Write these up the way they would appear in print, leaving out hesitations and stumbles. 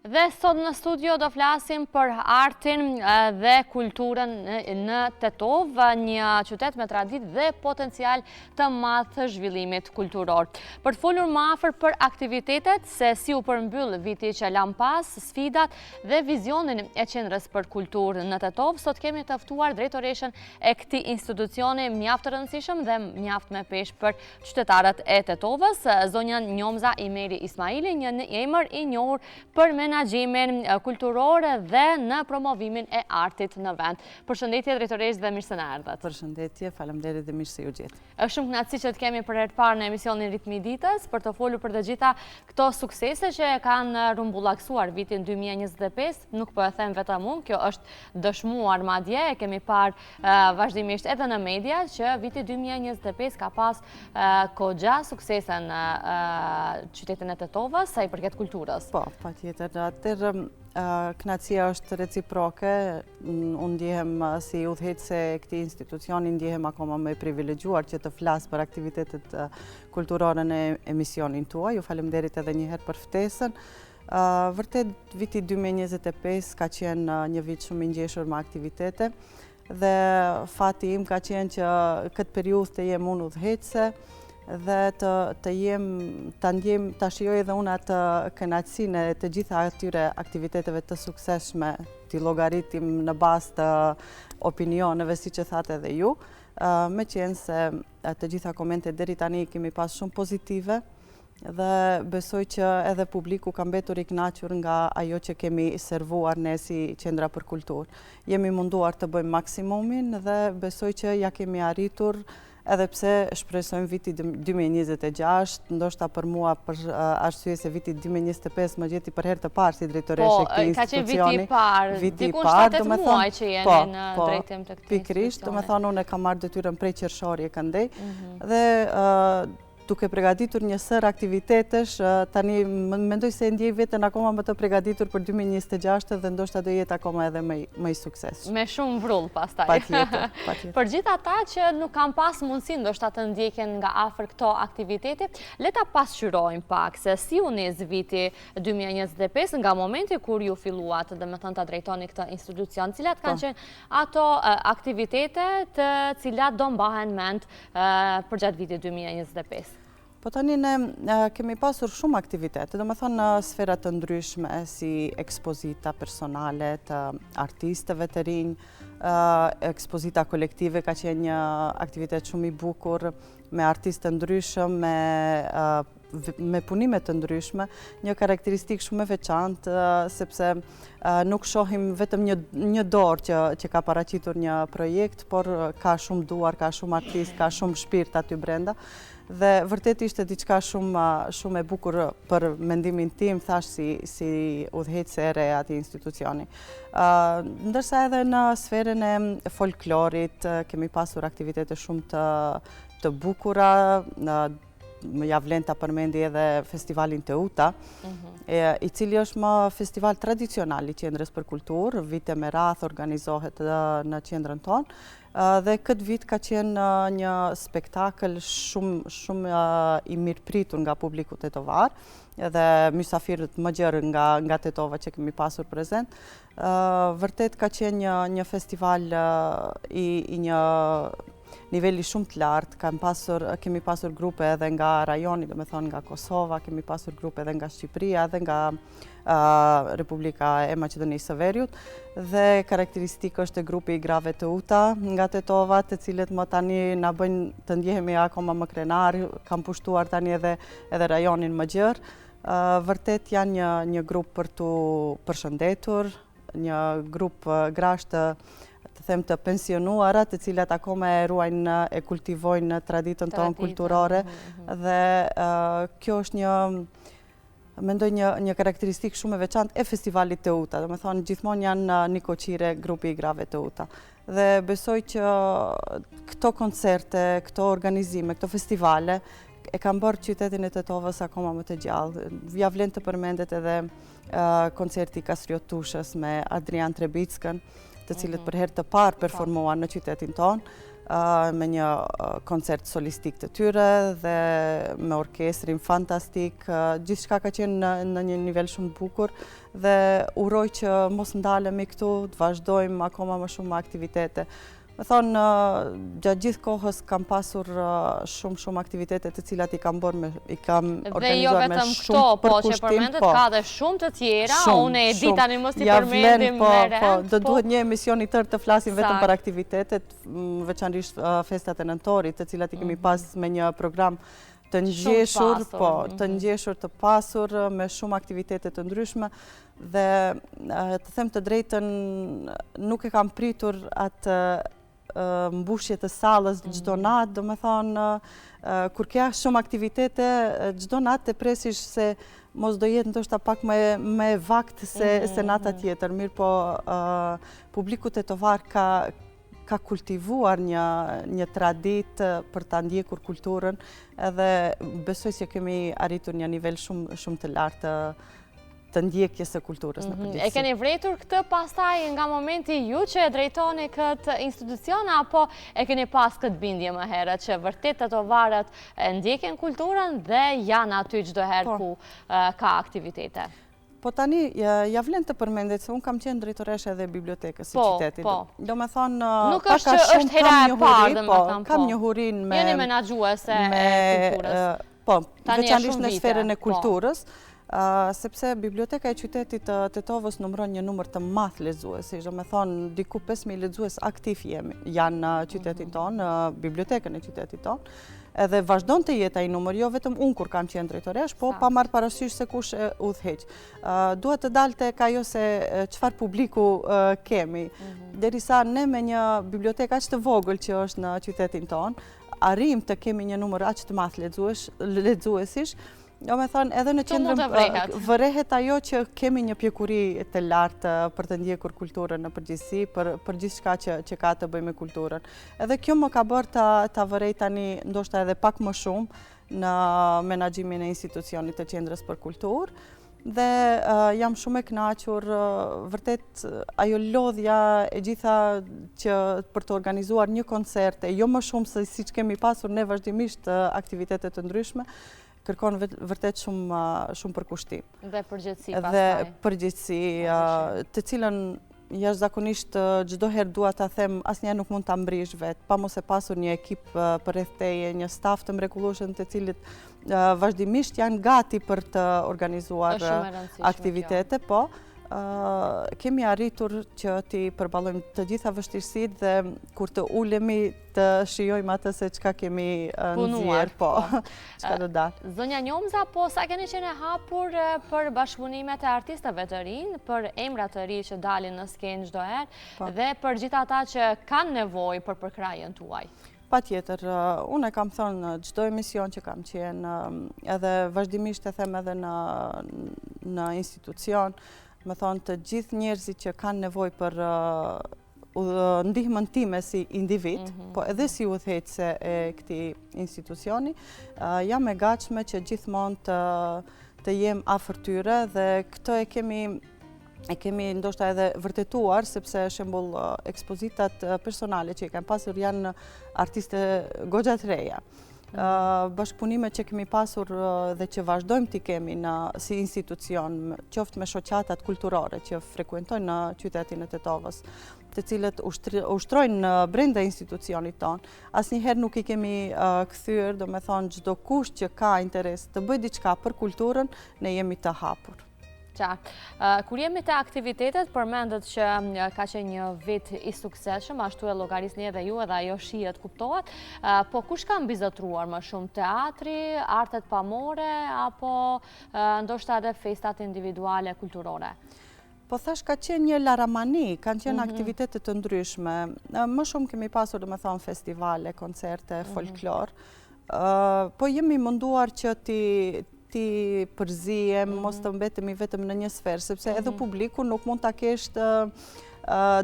Dhe sot në studio do flasim për artin dhe kulturën në Tetov, një qytet me traditë dhe potencial të madh të zhvillimit kulturor. Për të folur më afër për aktivitetet, se si u përmbyll viti që lan pas, sfidat dhe vizionin e qendrës për kulturë në Tetov, sot kemi të ftuar drejtoreshën e këtij institucioni mjaft të rëndësishëm dhe mjaft me peshë për qytetarët e Tetovës, zonja Njomza Imeri Ismaili, një emër i njohur për menaxhimin kulturor dhe në promovimin e artit në vend. Përshëndetje drejtoresh dhe mirë se na erdhët. Përshëndetje, faleminderit dhe mirë se ju gjet. Është shumë kënaqësi që të kemi për herë të parë në emisionin Ritmi i ditës për të folur për të gjitha këto suksese që kanë rumbullaksuar vitin 2025. Nuk po e them vetëm unë, kjo është dëshmuar madje, e kemi parë vazhdimisht edhe në media që viti 2025 ka pas kogja suksese në qytetin e Tetovës sa i përket kulturës. Po, patjetër. Atëherë kënaqësia është reciproke. Unë ndihem si udhëheqëse e këtij institucioni, ndihem akoma më e privilegjuar që të flas për aktivitetet kulturore në emisionin tuaj. Ju faleminderit edhe një herë për ftesën. Vërtet, viti 2025 ka qenë një vit shumë i ngjeshur me aktivitete dhe fati im ka qenë që këtë periudhë të jem unë udhëheqëse dhe të shijoj edhe unë atë kënaqësinë e të gjitha atyre aktiviteteve të suksesshme, t'i llogaritim në bazë të opinioneve, siç e thatë edhe ju, meqense se të gjitha komentet deri tani kemi pas shumë pozitive dhe besoj që edhe publiku ka mbetur i kënaqur nga ajo që kemi servuar ne si qendra për kulturë. Jemi munduar të bëjmë maksimumin dhe besoj që ja kemi arritur. Edhe pse shpresojmë viti 2026, ndoshta për mua për arsye se viti 2025 më gjeti për herë të parë si drejtoreshe e këtij institucioni. Po, ka qenë viti i parë, dikun 7 muaj që jeni në drejtim të këtij institucioni. Pikërisht, domethënë unë kam marrë detyrën prej qershorit këndej dhe duke përgatitur një sër aktivitetesh, tani mendoj se ndjej veten akoma më të përgatitur për 2026 dhe ndoshta do jetë akoma edhe më i suksesshëm. Me shumë vrull pastaj. Patjetër. Për gjithë ata që nuk kanë pas mundësi ndoshta të ndjekjen nga afër këto aktivitete, le ta pasqyrojmë pak se si u nis viti 2025 nga momenti kur ju filluat, domethënë ta drejtoni këtë institucion, cilat kanë qenë ato aktivitete të cilat do mbahen mend përgjatë vitit 2025. Po tani ne kemi pasur shumë aktivitete, domethënë në sfera të ndryshme si ekspozita personale të artistëve të rinj, ekspozita kolektive ka qenë një aktivitet shumë i bukur me artistë të ndryshëm, me punime të ndryshme, një karakteristikë shumë e veçantë sepse nuk shohim vetëm një dorë që ka paraqitur një projekt, por ka shumë duar, ka shumë artistë, ka shumë shpirt aty brenda. Dhe vërtet ishte diçka shumë e bukur për mendimin tim, thash si udhëheqëse e re e atij institucioni. Ndërsa edhe në sferën e folklorit kemi pasur aktivitete shumë të bukura, ja vlen ta përmendi edhe festivalin Teuta, i cili është më festival tradicional i qendrës për kulturë, vite me radhë organizohet në qendrën tonë. Dhe këtë vit ka qenë një spektakël shumë i mirëpritur nga publiku tetovar dhe mysafirët më gjerë nga Tetova që kemi pasur prezent. Vërtet ka qenë një festival i një niveli shumë të lartë, kemi pasur grupe edhe nga rajoni, domethënë nga Kosova, kemi pasur grupe edhe nga Shqipëria, edhe nga Republika e Maqedonisë së Veriut dhe karakteristikë është grupi i grave Teuta nga Tetova, të cilët më tani na bëjnë të ndjehemi akoma më krenar, kam pushtuar tani edhe rajonin më gjerë. Vërtet janë një grup për tu përshëndetur, një grup grash të të pensionuara, të cilat akoma e ruajnë e kultivojnë traditën tonë kulturore dhe kjo është mendoj një karakteristikë shumë e veçantë e festivalit Teuta. Domethënë gjithmonë janë një koqire grupi i grave Teuta. Dhe besoj që këto koncerte, këto organizime, këto festivale e kanë bërë qytetin e Tetovës akoma më të gjallë. Ja vlen të përmendet edhe koncerti Kastriot Tushës me Adrian Trebickën, të cilët për herë të parë performuan në qytetin tonë. me një koncert solistik të tyre dhe me orkestrin fantastik. Gjithçka ka qenë në një nivel shumë bukur dhe uroj që mos ndalemi këtu, të vazhdojmë akoma më shumë aktivitete. Me thonë, gjatë gjithë kohës kam pasur shumë aktivitete të cilat i kam organizuar me shumë përkushtim. Dhe jo vetëm këto, po që përmendet, ka dhe shumë të tjera, unë e di tani mos t'i përmendim me rend. Do duhet një emision i tërë të flasim vetëm për aktivitetet, veçanërisht festat e nëntorit, të cilat i kemi pas me një program të ngjeshur, të ngjeshur, të pasur, me shumë aktivitete të ndryshme dhe të them të drejtën, nuk e kam pritur atë mbushje të sallës çdo natë, do me thonë, kur kja shumë aktivitete, çdo natë të presish se mos do jetë ndoshta pak me vakt se nata tjetër. Mirë po, publiku tetovar ka kultivuar një tradit për ta ndjekur kulturën edhe besoj se kemi arritur një nivel shumë të lartë të ndjekjes së kulturës në përgjithësi. E keni vretur këtë pastaj nga momenti ju që e drejtoni këtë institucion, apo e keni pas këtë bindje më herët që vërtet tetovarët ndjekin kulturën dhe janë aty çdo herë ku ka aktivitete? Po tani, ja vlen të përmendet se unë kam qenë drejtoreshe edhe bibliotekës së qytetit. Do me thonë, nuk është që është hera e parë, dhe me thonë, kam një hurin me... Jeni menaxhuese e kulturës. Po, veçanërisht në sferën e kulturës, sepse Biblioteka e Qytetit të Tetovës numëron një numër të madh lexuesish, do me thonë diku 5.000 lexues aktiv janë në qytetin tonë, në bibliotekën e qytetit tonë, edhe vazhdon të jetë ai numër, jo vetëm unë kur kam qenë drejtoresh, po pa marrë parasysh se kush e udhëheq. Duhet të dalte ka jo se çfarë publiku kemi, derisa ne me një bibliotekë aq të vogël që është në qytetin tonë, arrim të kemi një numër aq të madh lexuesish. Do me thonë, edhe në qendrën vërehet ajo që kemi një pjekuri të lartë për të ndjekur kulturën në përgjithësi, për gjithçka që ka të bëjë me kulturën. Edhe kjo më ka bërë ta vërej tani ndoshta edhe pak më shumë në menaxhimin e institucionit të Qendrës për Kulturë. Dhe jam shumë e kënaqur, vërtet ajo lodhja e gjitha që për të organizuar një koncerte, jo më shumë se siç kemi pasur ne vazhdimisht aktivitete të ndryshme, kërkon vërtet shumë përkushtim. Dhe përgjithësi pastaj. Dhe përgjithësi, të cilën jashtëzakonisht çdo herë dua ta them, asnjëherë nuk mund ta mbrish vetë, pa mos e pasur një ekip përreth teje, një staf të mrekullueshëm të cilët vazhdimisht janë gati për të organizuar aktivitete, po. Kemi arritur që ti përballojmë të gjitha vështirësitë dhe kur të ulemi të shijojmë atë se çka kemi nxjerr, po, çka do dalë. Zonja Njomza, po sa keni qenë hapur për bashkëpunimet e artistëve të rinj, për emra të rinj që dalin në skenë çdo herë dhe për gjithë ata që kanë nevojë për përkrajën tuaj? Patjetër, unë e kam thënë çdo emision që kam qenë, edhe vazhdimisht e them edhe në institucion, me thonë të gjithë njerëzit që kanë nevojë për ndihmën time si individ, po edhe si udhëheqëse e këtij institucioni, jam e gatshme që gjithmonë të jem afër tyre dhe këtë e kemi ndoshta edhe vërtetuar, sepse shembull ekspozitat personale që i kanë pasur janë artiste goxha të reja. Bashkëpunimet që kemi pasur dhe që vazhdojmë t'i kemi si institucion, qoftë me shoqatat kulturore që frekuentojnë në qytetin e Tetovës, të cilët ushtrojnë brenda institucionit tonë. Asnjëherë nuk i kemi kthyer, do me thonë çdo kush që ka interes të bëjë diçka për kulturën, ne jemi të hapur. Kur jemi të aktivitetet, përmendet që ka qenë një vit i suksesshëm, ashtu e llogarisni edhe ju edhe ajo shihet kuptohet, po kush ka mbizotruar më shumë, teatri, artet pamore, apo ndoshta edhe festat individuale kulturore? Po thash ka qenë një laramani, kanë qenë aktivitete të ndryshme. Më shumë kemi pasur, do me thonë, festivale, koncerte, folklor, po jemi munduar që ti përzijem, mos të mbetemi vetëm në një sferë, sepse edhe publiku nuk mund ta kesh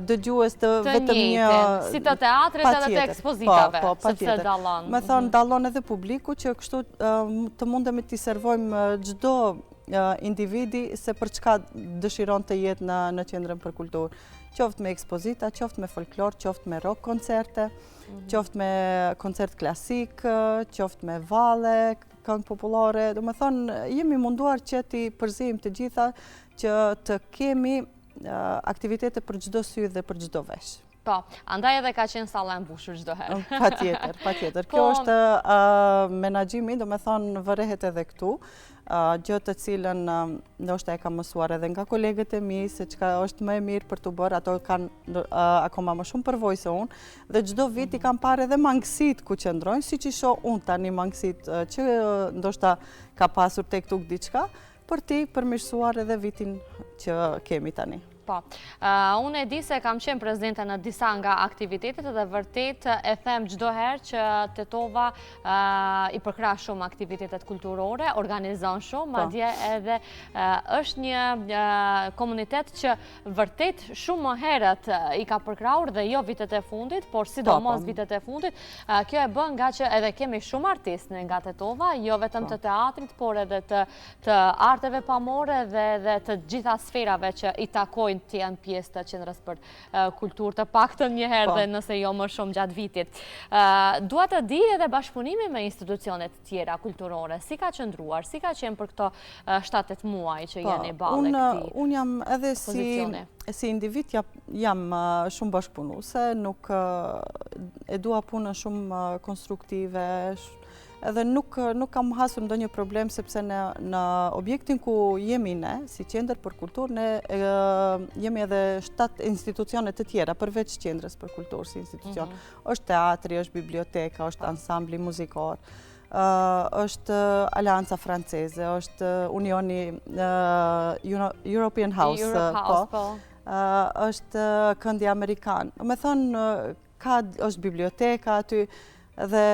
dëgjues të vetëm një... si të teatrit edhe të ekspozitave, sepse dallon. Me thonë, dallon edhe publiku që kështu të mundemi t'i servojmë çdo individi se për çka dëshiron të jetë në qendrën për kulturë. Qoftë me ekspozita, qoftë me folklor, qoftë me rock koncerte, qoftë me koncert klasik, qoftë me valle, këngë popullore. Do me thonë, jemi munduar që t'i përzijmë të gjitha që të kemi aktivitete për çdo sy dhe për çdo vesh. Po, andaj edhe ka qenë salla e mbushur çdo herë. Patjetër. Kjo është menaxhimi, do me thonë vërehet edhe këtu, gjë të cilën ndoshta e kam mësuar edhe nga kolegët e mi, se çka është më e mirë për t'u bërë, ato kanë akoma më shumë përvojë se unë, dhe çdo vit i kam parë edhe mangësitë ku qëndrojnë, siç i shoh unë tani mangësitë që ndoshta ka pasur tek tuk diçka, për ti përmirësuar edhe vitin që kemi tani. Po, unë e di se kam qenë prezidente në disa nga aktivitetet dhe vërtet e them çdo herë që Tetova i përkra shumë aktivitetet kulturore, organizon shumë, madje edhe është një komunitet që vërtet shumë më herët i ka përkraur dhe jo vitet e fundit, por sidomos vitet e fundit. Kjo e bën nga që edhe kemi shumë artistë nga Tetova, jo vetëm të teatrit, por edhe të arteve pamore dhe të gjitha sferave që i takojnë të janë pjesë të qendrës për kulturë, të paktën një herë dhe nëse jo më shumë gjatë vitit. Dua të di edhe bashkëpunimi me institucionet tjera kulturore, si ka qëndruar, si ka qenë për këto 7-8 muaj që jeni ballë këtij. Unë jam edhe si individ jam shumë bashkëpunuese, nuk e dua punën shumë konstruktive, edhe nuk kam hasur ndonjë problem sepse në objektin ku jemi ne, si qendër për kulturë, ne jemi edhe 7 institucione të tjera, përveç qendrës për kulturë si institucion. Është teatri, është biblioteka, është ansambli muzikor, është Alianca Franceze, është Unioni European House, është Këndi Amerikan. Me thonë, është biblioteka aty, dhe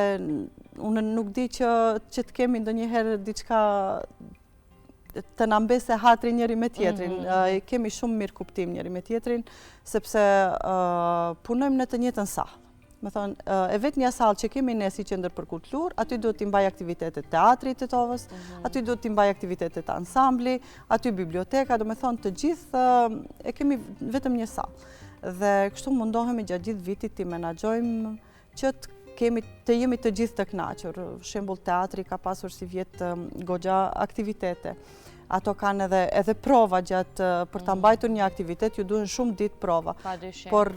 unë nuk di që të kemi ndonjëherë diçka të na mbese hatri njëri me tjetrin. Kemi shumë mirë kuptim njëri me tjetrin, sepse punojmë në të njëjtën sallë. Me thonë, e vetë një sallë që kemi ne si qendër për kulturë, aty duhet t'i mbaj aktivitetet teatri të Tetovës, aty duhet t'i mbaj aktivitetet ansambli, aty biblioteka, do me thonë të gjithë e kemi vetëm një sallë. Dhe kështu mundohemi gjatë gjithë vitit t'i menaxhojmë që të jemi të gjithë të kënaqur. Shembull, teatri ka pasur si vjetë goxha aktivitete. Ato kanë edhe prova gjatë për ta mbajtur një aktivitet, ju duhen shumë ditë prova. Por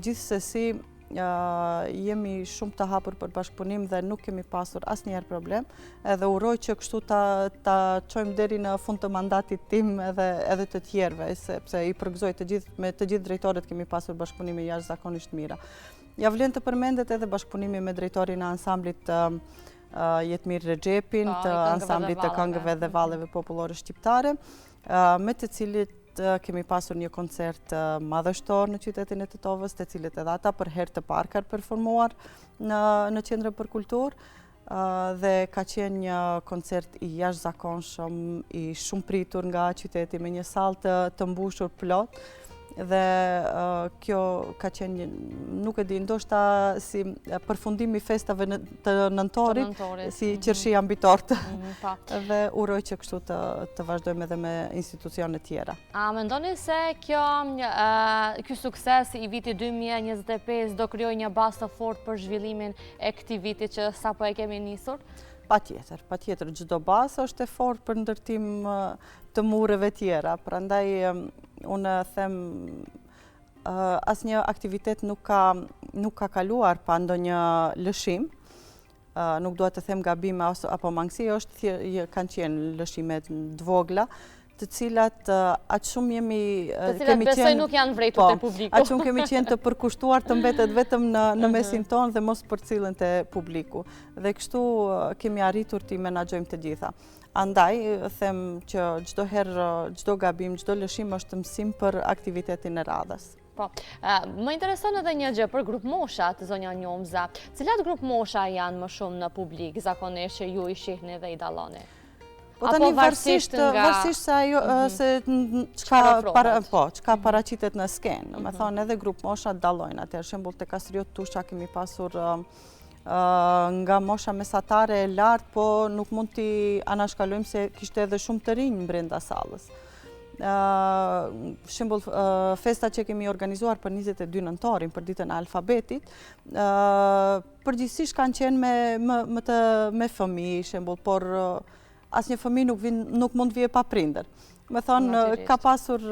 gjithsesi jemi shumë të hapur për bashkëpunim dhe nuk kemi pasur asnjëherë problem. Edhe uroj që kështu ta çojmë deri në fund të mandatit tim edhe të tjerëve, sepse i përgëzoj me të gjithë drejtorët kemi pasur bashkëpunime jashtëzakonisht mira. Ja vlen të përmendet edhe bashkëpunimi me drejtorin e ansamblit Jetmir Rexhepin, të ansamblit të këngëve dhe valleve popullore shqiptare, me të cilit kemi pasur një koncert madhështor në qytetin e Tetovës, të cilit edhe ata për herë të parë kanë performuar në qendrën për kulturë, dhe ka qenë një koncert i jashtëzakonshëm, i shumë pritur nga qyteti, me një sallë të mbushur plot. Dhe kjo ka qenë, nuk e di, ndoshta si përfundimi festave të nëntorit, si qershi ambitort. Dhe uroj që kështu të vazhdojmë edhe me institucione tjera. A mendoni se ky sukses i vitit 2025 do krijojë një bazë të fortë për zhvillimin e këtij viti që sapo e kemi nisur? Patjetër, çdo bazë është e fortë për ndërtim të mureve tjera. Prandaj unë them asnjë aktivitet nuk ka kaluar pa ndonjë lëshim. Nuk dua të them gabime apo mangësi, kanë qenë lëshime të vogla, të cilat aq shumë kemi qenë... besoj nuk janë vrejtur te publiku. Aq shumë kemi qenë të përkushtuar të mbetet vetëm në mesin tonë dhe mos përcillen te publiku. Dhe kështu kemi arritur t'i menaxhojmë të gjitha. Andaj, them që çdo herë, çdo gabim, çdo lëshim është mësim për aktivitetin e radhës. Po, më intereson edhe një gjë për grup moshat, zonja Njomza. Cilat grup mosha janë më shumë në publik, zakonisht që ju i shihni dhe i dalloni? Po tani varsisht se ajo se çka paraqitet në skenë. Me thonë edhe grup moshat dallojnë atëherë. Shembull te Kastriot Tusha kemi pasur nga mosha mesatare e lartë, po nuk mund t'i anashkalojmë se kishte edhe shumë të rinj brenda sallës. Shembull festa që kemi organizuar për 22 nëntorin për ditën e alfabetit, përgjithsisht kanë qenë me fëmijë, shembull, por asnjë fëmijë nuk mund vije pa prindër. Me thonë, ka pasur,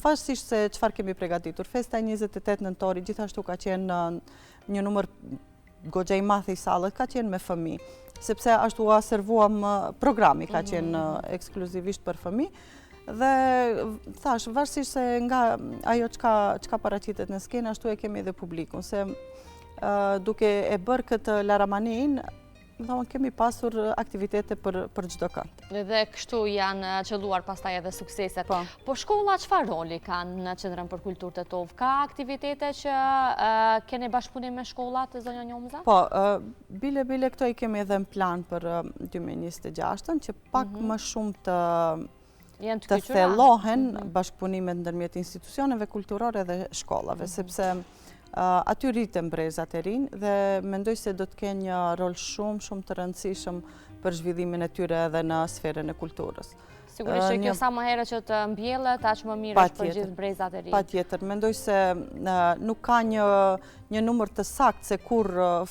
vazhdimisht se çfarë kemi përgatitur. Festa e 28 nëntorit gjithashtu ka qenë një numër goxha i madh i sallës, ka qenë me fëmijë, sepse ashtu u servuam programi, ka qenë ekskluzivisht për fëmijë. Dhe thash, varësisht se nga ajo çka paraqitet në skenë, ashtu e kemi edhe publikun, se duke e bërë këtë laramanin, kemi pasur aktivitete për çdo kënd. Dhe kështu janë qelluar pastaj edhe sukseset. Po shkolla çfarë roli kanë në Qendrën për Kulturë Tetov? Ka aktivitete që keni bashkëpunim me shkollat, zonja Njomza? Po, bile këto i kemi edhe në plan për 2026-ën, që pak më shumë të thellohen bashkëpunimet ndërmjet institucioneve kulturore dhe shkollave, sepse aty rriten brezat e rinj dhe mendoj se do të kenë një rol shumë të rëndësishëm për zhvillimin e tyre edhe në sferën e kulturës. Sigurisht që kjo sa më herë që të mbjellet, aq më mirë është për gjithë brezat e rinj. Patjetër, mendoj se nuk ka një numër të saktë se kur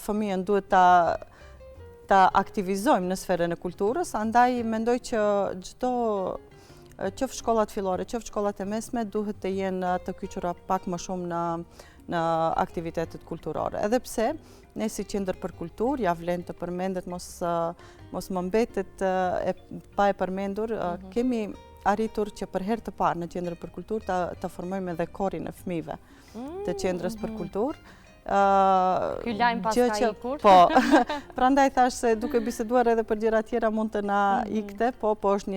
fëmijën duhet ta aktivizojmë në sferën e kulturës, andaj mendoj që çdo qoftë shkollat fillore, qoftë shkollat e mesme duhet të jenë të kyçura pak më shumë në aktivitetet kulturore. Edhe pse, ne si Qendër për Kulturë, ja vlen të përmendet, mos më mbetet pa e përmendur, kemi arritur që për herë të parë në Qendrën për Kulturë të formojmë edhe korin e fëmijëve të Qendrës për Kulturë. Ky lajm pas ka ikur. Po, prandaj thash se duke biseduar edhe për gjëra tjera mund të na ikte, po është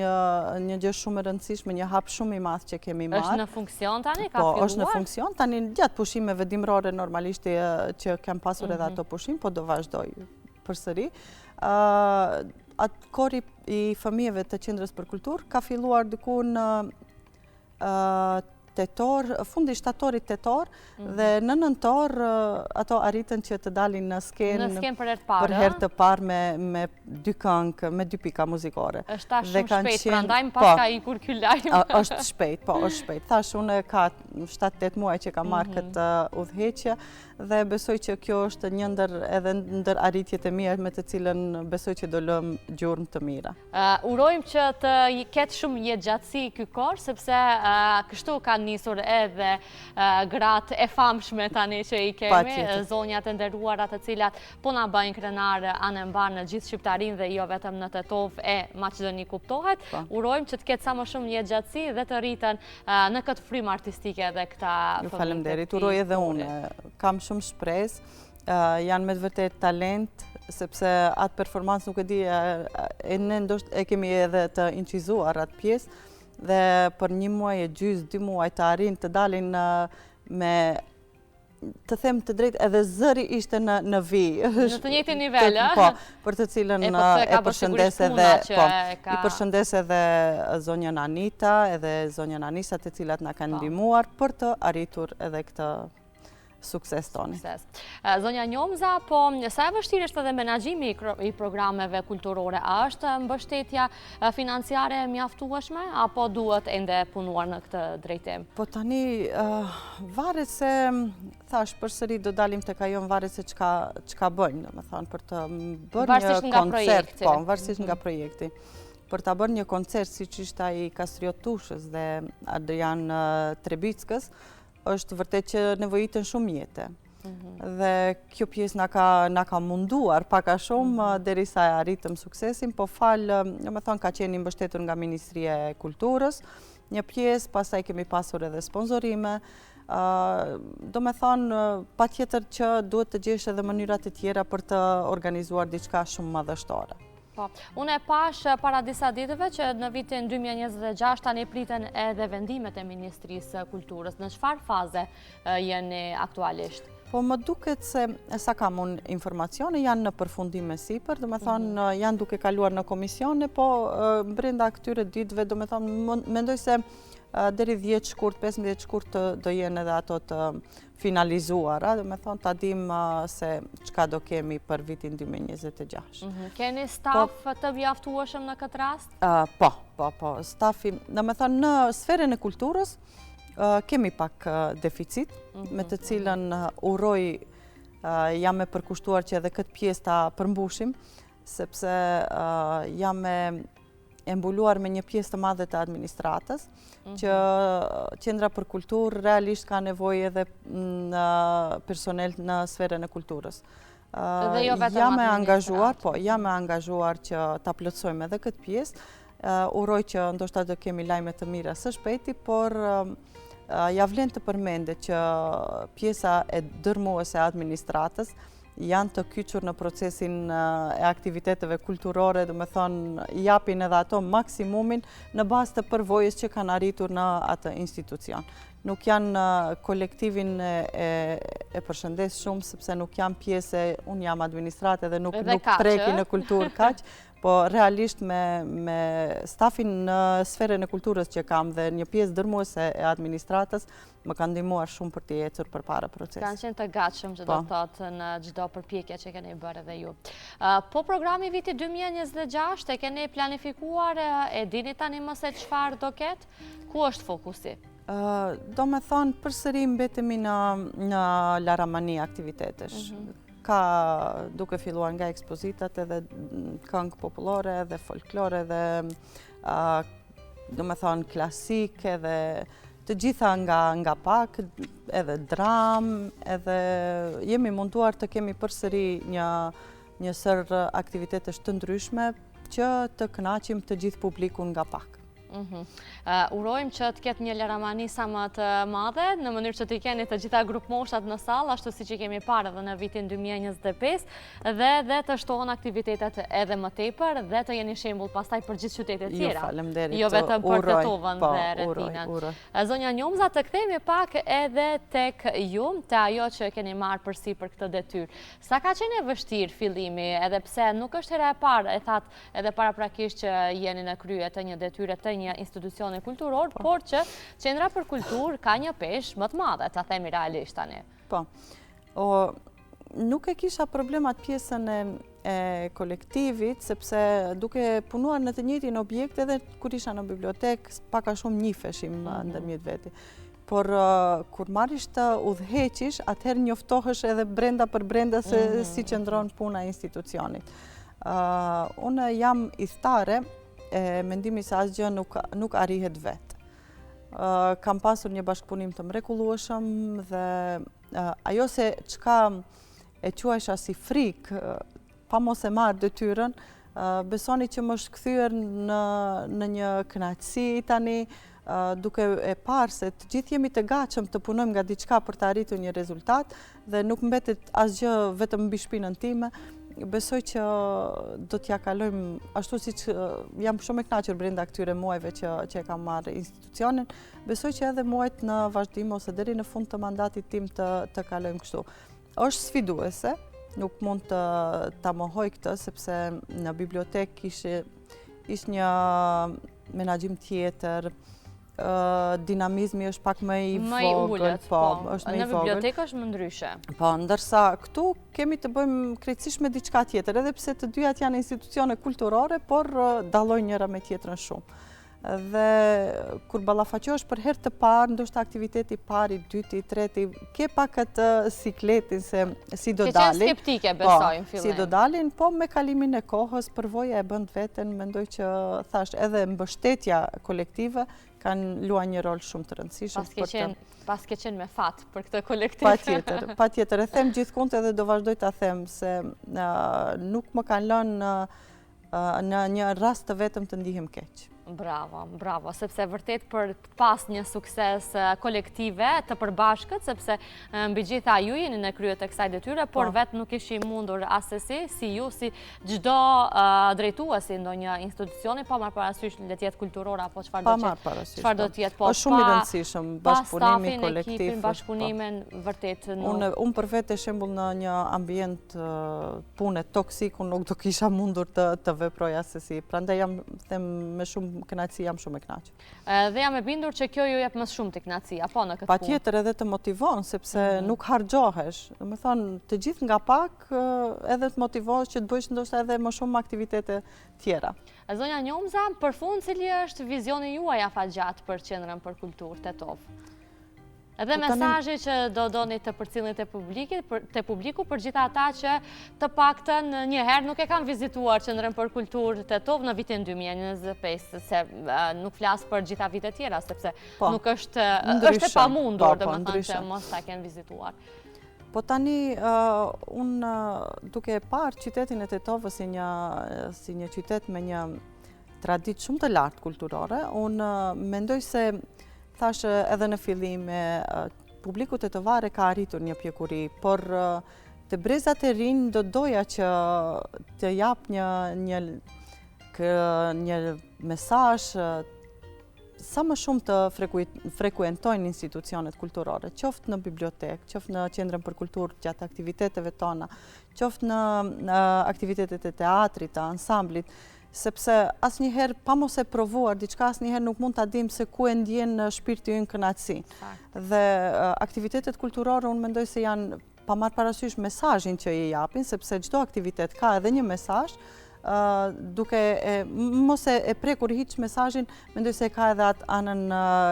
një gjë shumë e rëndësishme, një hap shumë i madh që kemi marrë. Është në funksion tani, ka filluar? Po, është në funksion tani, gjatë pushimeve dimrore normalisht që kam pasur edhe ato pushim, po do vazhdoj përsëri. Atë kori i fëmijëve të Qendrës për Kulturë ka filluar diku në fundi shtatorit tetor dhe në nëntor ato arritën që të dalin në skenë për herë të parë me dy këngë, me 2 pika muzikore. Është ta shumë shpejt, prandaj më pas ka ikur ky lajm. Është shpejt, po, është shpejt. Thash, unë ka 7-8 muaj që ka marrë këtë udhëheqje dhe besoj që kjo është një ndër arritjet e mia me të cilën besoj që do lëm gjurmë të mira. Urojmë që të ketë shumë jetëgjatësi ky kor, sepse kështu kanë nisur edhe gratë e famshme tani që i kemi, zonjat e nderuara të cilat po na bëjnë krenar anë mbar në gjithë shqiptarinë dhe jo vetëm në Tetov e Maqedoni kuptohet. Urojmë që të ketë sa më shumë jetëgjatësi dhe të rriten në këtë frymë artistike edhe këta fëmijë. Faleminderit, uroj edhe unë. Kam shumë shpresë, janë me të vërtet talent, sepse atë performancë nuk e di, ne ndoshta e kemi edhe të incizuar atë pjesë, dhe për 1 muaj e gjysmë, 2 muaj të arrin të dalin me, të them të drejtë, edhe zëri ishte në vijë. Në të njëjtin nivel, po, për të cilën e përshëndes edhe zonjën Anita, edhe zonjën Anisa, të cilat na kanë ndihmuar për të arritur edhe këtë sukses toni. Zonja Njomza, po sa e vështirë është edhe menaxhimi i programeve kulturore? A është mbështetja financiare mjaftueshme apo duhet ende punuar në këtë drejtim? Po tani varet se, thash, përsëri do dalim tek ajo, varet se çka bëjnë, domethënë për të bërë një koncert, po, varësisht nga projekti. Për ta bërë një koncert siç ishte ai Kastriot Tushës dhe Adrian Trebickës, është vërtet që nevojiten shumë jetë. Dhe kjo pjesë na ka munduar pak a shumë derisa e arritëm suksesin, po domethënë ka qenë mbështetur nga Ministria e Kulturës, një pjesë, pastaj kemi pasur edhe sponsorime. Domethënë patjetër që duhet të gjesh edhe mënyra të tjera për të organizuar diçka shumë madhështore. Po, unë e pash para disa ditëve që në vitin 2026 tani priten edhe vendimet e Ministrisë Kulturës. Në çfarë faze jeni aktualisht? Po më duket se sa kam unë informacione janë në përfundim me sipër, do me thonë janë duke kaluar në komisione, po brenda këtyre ditëve, do me thonë, mendoj se deri 10 shkurt, 15 shkurt do jenë edhe ato të finalizuara, do me thonë ta dim se çka do kemi për vitin 2026. Keni staf të mjaftueshëm në këtë rast? Po, stafi, do me thonë në sferën e kulturës kemi pak deficit, me të cilën uroj jam e përkushtuar që edhe këtë pjesë ta përmbushim, sepse jam e mbuluar me një pjesë të madhe të administratës, që Qendra për Kulturë realisht ka nevojë edhe në personel në sferën e kulturës. Dhe jo vetëm jam e angazhuar që ta plotësojmë edhe këtë pjesë. Uroj që ndoshta do kemi lajme të mira së shpejti, por ja vlen të përmendet që pjesa e dërmuese e administratës janë të kyçur në procesin e aktiviteteve kulturore, do me thonë japin edhe ato maksimumin në bazë të përvojës që kanë arritur në atë institucion. Nuk janë kolektivin e përshëndes shumë, sepse nuk janë pjesë, unë jam administrate dhe nuk preki në kulturë kaq, po realisht me stafin në sferën e kulturës që kam dhe një pjesë dërmuese e administratës, më kanë ndihmuar shumë për të ecur përpara procesit. Kanë qenë të gatshëm që do të thotë në çdo përpjekje që keni bërë edhe ju. Po programi viti 2026 e keni planifikuar, e dini tani më se çfarë do ketë? Ku është fokusi? Do me thonë përsëri mbetemi në laramani aktivitetesh. Ka duke filluar nga ekspozitat edhe këngë popullore edhe folklore edhe do me thonë klasike edhe të gjitha nga pak, edhe dram, edhe jemi munduar të kemi përsëri një sër aktivitetesh të ndryshme që të kënaqim të gjithë publikun nga pak. Urojmë që të ketë një laramani sa më të madhe, në mënyrë që të keni të gjitha grupmoshat në sallë, ashtu si që kemi parë edhe në vitin 2025, dhe të shtohen aktivitetet edhe më tepër, dhe të jeni shembull pastaj për gjithë qytetet tjera. Jo vetëm për Tetovën dhe rrethinën. Zonja Njomza, të kthehemi pak edhe tek ju, te ajo që keni marrë përsipër këtë detyrë. Sa ka qenë e vështirë fillimi, edhe pse nuk është hera e parë, e thatë edhe paraprakisht që jeni në krye të një detyre të një institucioni kulturor, por që Qendra për Kulturë ka një peshë më të madhe, ta themi realisht tani. Po, nuk e kisha problemat pjesën e kolektivit, sepse duke punuar në të njëjtin objekt edhe kur isha në bibliotek, pak a shumë njiheshim ndërmjet veti. Por kur marrish të udhëheqish, atëherë njoftohesh edhe brenda për brenda se si qëndron puna e institucionit. Unë jam idhtare e mendimi se asgjë nuk arrihet vetë. Kam pasur një bashkëpunim të mrekullueshëm dhe ajo se çka e quajsha si frikë, pa mos e marrë detyrën, besoni që më është kthyer në një kënaqësi tani, duke e parë se të gjithë jemi të gatshëm të punojmë nga diçka për të arritur një rezultat dhe nuk mbetet asgjë vetëm mbi shpinën time. Besoj që do t'ja kalojmë ashtu si që jam shumë e kënaqur brenda këtyre muajve që e kam marrë institucionin. Besoj që edhe muajt në vazhdim ose deri në fund të mandatit tim të kalojmë kështu. Është sfiduese, nuk mund ta mohoj këtë sepse në bibliotek ishte një menaxhim tjetër. Dinamizmi është pak më i vogël, është më i vogël. Në bibliotekë është më ndryshe. Po, ndërsa këtu kemi të bëjmë krejtësisht me diçka tjetër, edhe pse të dyjat janë institucione kulturore, por dallojnë njëra me tjetrën shumë. Dhe kur ballafaqohesh për herë të parë, ndoshta aktiviteti i parë, i dyti, i treti, ke pak atë sikletin se si do dalin. Ke qenë skeptike, besoj në fillim. Si do dalin, po me kalimin e kohës, përvoja e bën veten, mendoj që thash edhe mbështetja kolektive kanë luajtur një rol shumë të rëndësishëm. Pas ke qenë me fat për këtë kolektiv. Patjetër, e them gjithmonë edhe do vazhdoj ta them se nuk më kanë lënë në një rast të vetëm të ndihem keq. Bravo, bravo, sepse vërtet për pas një sukses kolektive të përbashkët, sepse mbi gjitha ju jeni në kryet e kësaj detyre, por vetë nuk ishim mundur asesi, si ju, si gjdo drejtuesi ndo një institucioni, pa marrë parasysh le tjetë kulturora, apo qëfar do tjetë, po është shumë i rëndësishëm, bashkëpunimi kolektiv. Ekipin, bashkëpunimin, vërtet Unë për vetë e shembull në një ambient pune toksik, unë nuk do kisha mundur të veproj asesi, prandaj jam me shumë kënaqësi, jam shumë e kënaqur. Dhe jam e bindur që kjo ju jep më shumë të kënaqësi, apo në këtë punë? Patjetër edhe të motivon, sepse nuk harxohesh. Do të thonë, të gjithë nga pak edhe të motivohesh që të bësh ndoshta edhe më shumë aktivitete tjera. Zonja Njomza, për fund cili është vizioni juaj afatgjatë për Qendrën për Kulturë Tetov? Edhe mesazhi që do doni të përcjellni te publiku për gjitha ata që të paktën një herë nuk e kanë vizituar Qendrën për Kulturë Tetov në vitin 2025, se nuk flas për gjitha vitet tjera, sepse nuk është e pamundur, domethënë që mos ta kenë vizituar. Po tani, unë duke parë qytetin e Tetovës si një qytet me një traditë shumë të lartë kulturore, unë mendoj se thashë edhe në fillim, publiku tetovar ka arritur një pjekuri, por të brezat e rinj do doja që të jap një mesazh sa më shumë të frekuentojnë institucionet kulturore, qoftë në bibliotekë, qoftë në Qendrën për Kulturë gjatë aktiviteteve tona, qoftë në aktivitetet e teatrit, të ansamblit, sepse asnjëherë pa mos e provuar diçka, asnjëherë nuk mund ta dim se ku e ndjen në shpirti ynë kënaqësi. Dhe aktivitetet kulturore unë mendoj se janë pa marrë parasysh mesazhin që i japin, sepse çdo aktivitet ka edhe një mesazh, duke mos e prekur hiç mesazhin, mendoj se ka edhe atë anën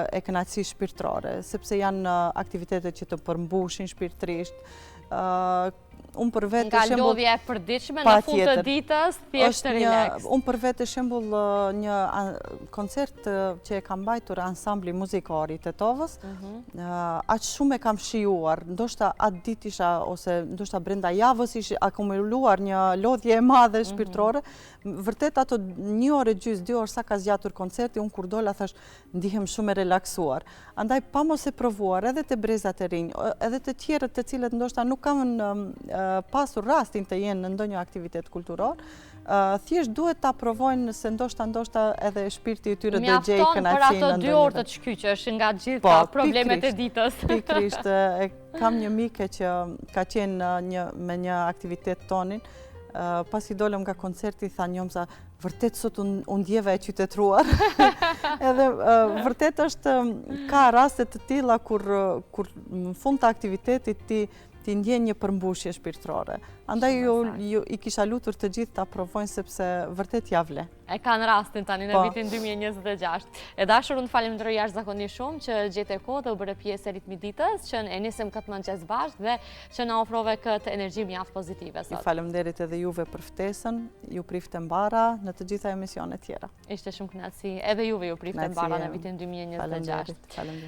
e kënaqësisë shpirtërore, sepse janë aktivitete që të përmbushin shpirtërisht. Unë për vetë nga lodhja e përditshme në fund të ditës, thjesht relax. Unë për vetë shembull një koncert që e kam mbajtur ansambli muzikor i Tetovës, aq shumë e kam shijuar, ndoshta atë ditë isha ose ndoshta brenda javës isha akumuluar një lodhje e madhe shpirtërore. Vërtet ato 1 orë e gjys, 2 orë sa ka zgjatur koncerti, unë kur dola thash ndihem shumë e relaksuar. Andaj pa mos e provuar edhe te brezat e rinj, edhe të tjerët të cilët ndoshta nuk kanë pasur rastin të jenë në ndonjë aktivitet kulturor, thjesht duhet ta provojnë se ndoshta edhe shpirti i tyre do gjejë kënaqësinë. Mjafton për ato 2 orë të shkyqesh nga gjitha problemet e ditës. Pikërisht, kam një mike që ka qenë me një aktivitet tonin, pasi dolëm nga koncerti, tha Njomza, vërtet sot unë ndjeva e qytetruar. Edhe vërtet ka raste të tilla kur në fund të aktivitetit ti ndjen një përmbushje shpirtërore. Andaj i kisha lutur të gjithë ta provojnë sepse vërtet ja vle. E kanë rastin tani në vitin 2026. E dashur, unë falenderoj jashtëzakonisht shumë që gjete kohë dhe u bëre pjesë e ritmit ditës, që e nisëm këtë mëngjes bashkë dhe që na ofrove këtë energji mjaft pozitive sot. I falemnderit edhe juve për ftesën, ju prifte mbara në të gjitha emisionet tjera. Ishte shumë kënaqësi, edhe juve ju prifte mbara në vitin 2026. Faleminderit.